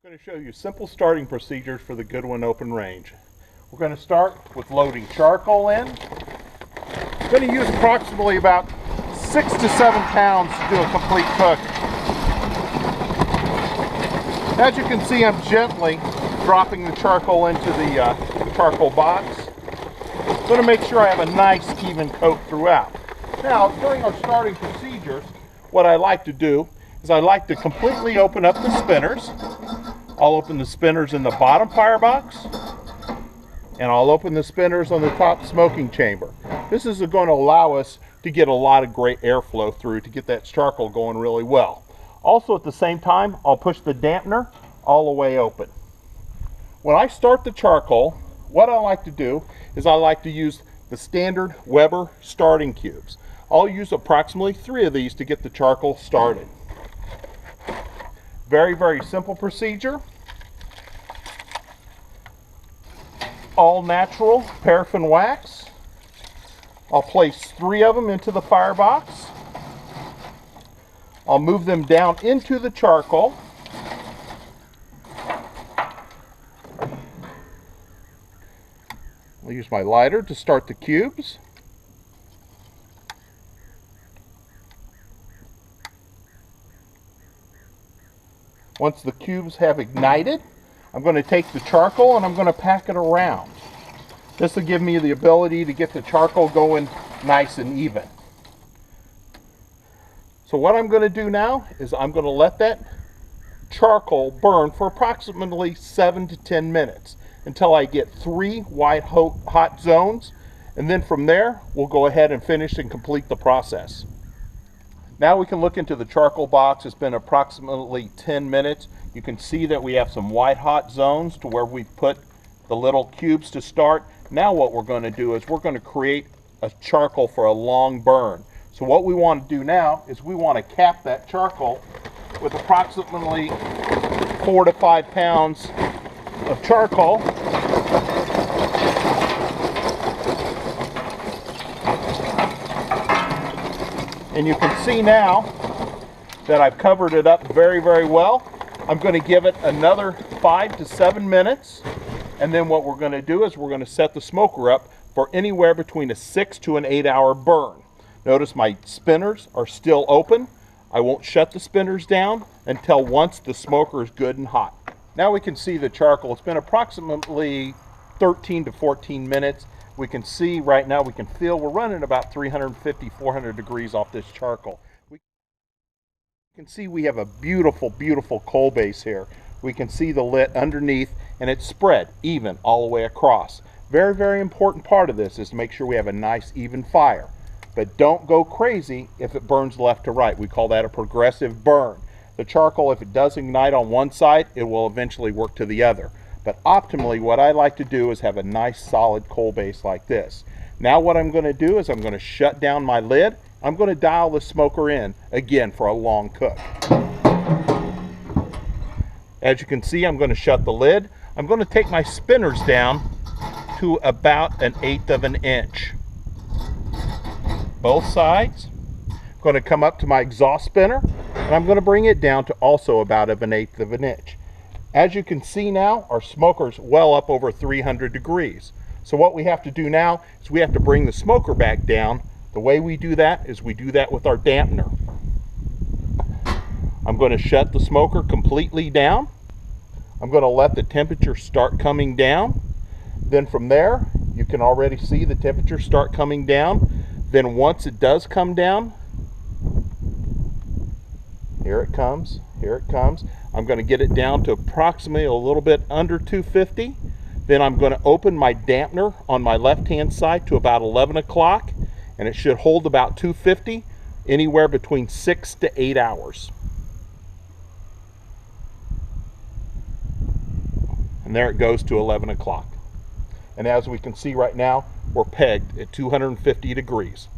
I'm going to show you simple starting procedures for the Goodwin open range. We're going to start with loading charcoal in. I'm going to use approximately about 6 to 7 pounds to do a complete cook. As you can see, I'm gently dropping the charcoal into the charcoal box. I'm going to make sure I have a nice even coat throughout. Now, during our starting procedures, what I like to do is I like to completely open up the spinners. I'll open the spinners in the bottom firebox, and I'll open the spinners on the top smoking chamber. This is going to allow us to get a lot of great airflow through to get that charcoal going really well. Also, at the same time, I'll push the dampener all the way open. When I start the charcoal, what I like to do is I like to use the standard Weber starting cubes. I'll use approximately 3 of these to get the charcoal started. Very, very simple procedure. All natural paraffin wax. I'll place 3 of them into the firebox. I'll move them down into the charcoal. I'll use my lighter to start the cubes. Once the cubes have ignited, I'm going to take the charcoal and I'm going to pack it around. This will give me the ability to get the charcoal going nice and even. So what I'm going to do now is I'm going to let that charcoal burn for approximately 7 to 10 minutes until I get 3 white hot zones, and then from there we'll go ahead and finish and complete the process. Now we can look into the charcoal box. It's been approximately 10 minutes. You can see that we have some white hot zones to where we've put the little cubes to start. Now what we're going to do is we're going to create a charcoal for a long burn. So what we want to do now is we want to cap that charcoal with approximately 4 to 5 pounds of charcoal. And you can see now that I've covered it up very, very well. I'm going to give it another 5 to 7 minutes. And then what we're going to do is we're going to set the smoker up for anywhere between a 6 to an 8 hour burn. Notice my spinners are still open. I won't shut the spinners down until once the smoker is good and hot. Now we can see the charcoal. It's been approximately 13 to 14 minutes. We can see right now, we can feel we're running about 350, 400 degrees off this charcoal. We can see we have a beautiful, beautiful coal base here. We can see the lit underneath, and it's spread even all the way across. Very, very important part of this is to make sure we have a nice even fire. But don't go crazy if it burns left to right. We call that a progressive burn. The charcoal, if it does ignite on one side, it will eventually work to the other. But optimally, what I like to do is have a nice solid coal base like this. Now what I'm going to do is I'm going to shut down my lid. I'm going to dial the smoker in again for a long cook. As you can see, I'm going to shut the lid. I'm going to take my spinners down to about 1/8 of an inch. Both sides. I'm going to come up to my exhaust spinner, and I'm going to bring it down to also about 1/8 of an inch. As you can see now, our smoker's well up over 300 degrees. So what we have to do now is we have to bring the smoker back down. The way we do that is we do that with our dampener. I'm going to shut the smoker completely down. I'm going to let the temperature start coming down. Then from there, you can already see the temperature start coming down. Then once it does come down, here it comes, here it comes. I'm going to get it down to approximately a little bit under 250. Then I'm going to open my dampener on my left-hand side to about 11 o'clock, and it should hold about 250, anywhere between 6 to 8 hours. And there it goes to 11 o'clock. And as we can see right now, we're pegged at 250 degrees.